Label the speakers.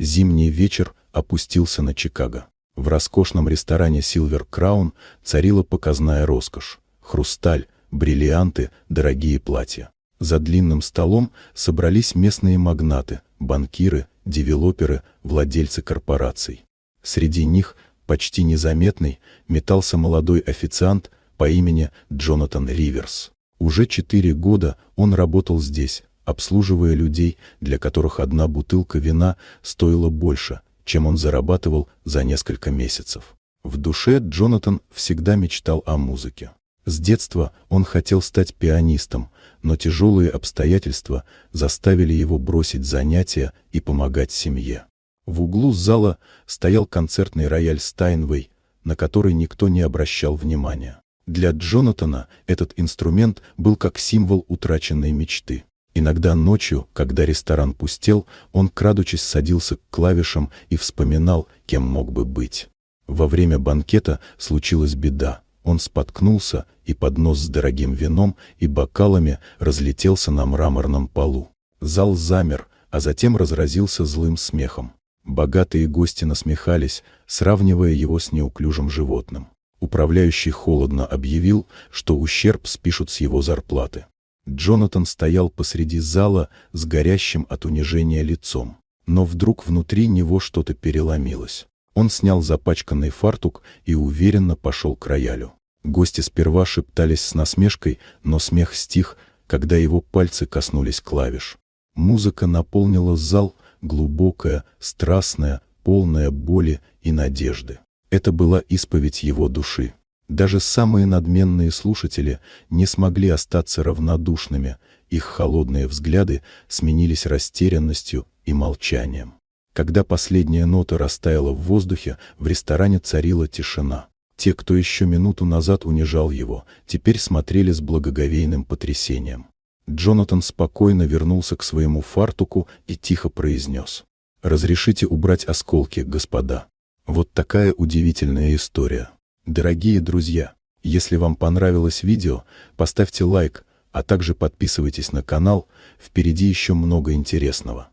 Speaker 1: Зимний вечер опустился на Чикаго. В роскошном ресторане Silver Crown царила показная роскошь. Хрусталь, бриллианты, дорогие платья. За длинным столом собрались местные магнаты, банкиры, девелоперы, владельцы корпораций. Среди них, почти незаметный, метался молодой официант по имени Джонатан Риверс. Уже 4 года он работал здесь, обслуживая людей, для которых одна бутылка вина стоила больше, чем он зарабатывал за несколько месяцев. В душе Джонатан всегда мечтал о музыке. С детства он хотел стать пианистом, но тяжелые обстоятельства заставили его бросить занятия и помогать семье. В углу зала стоял концертный рояль Стайнвей, на который никто не обращал внимания. Для Джонатана этот инструмент был как символ утраченной мечты. Иногда ночью, когда ресторан пустел, он, крадучись, садился к клавишам и вспоминал, кем мог бы быть. Во время банкета случилась беда. Он споткнулся, и поднос с дорогим вином и бокалами разлетелся на мраморном полу. Зал замер, а затем разразился злым смехом. Богатые гости насмехались, сравнивая его с неуклюжим животным. Управляющий холодно объявил, что ущерб спишут с его зарплаты. Джонатан стоял посреди зала с горящим от унижения лицом. Но вдруг внутри него что-то переломилось. Он снял запачканный фартук и уверенно пошел к роялю. Гости сперва шептались с насмешкой, но смех стих, когда его пальцы коснулись клавиш. Музыка наполнила зал, глубокая, страстная, полная боли и надежды. Это была исповедь его души. Даже самые надменные слушатели не смогли остаться равнодушными, их холодные взгляды сменились растерянностью и молчанием. Когда последняя нота растаяла в воздухе, в ресторане царила тишина. Те, кто еще минуту назад унижал его, теперь смотрели с благоговейным потрясением. Джонатан спокойно вернулся к своему фартуку и тихо произнес: «Разрешите убрать осколки, господа». Вот такая удивительная история. Дорогие друзья, если вам понравилось видео, поставьте лайк, а также подписывайтесь на канал, впереди еще много интересного.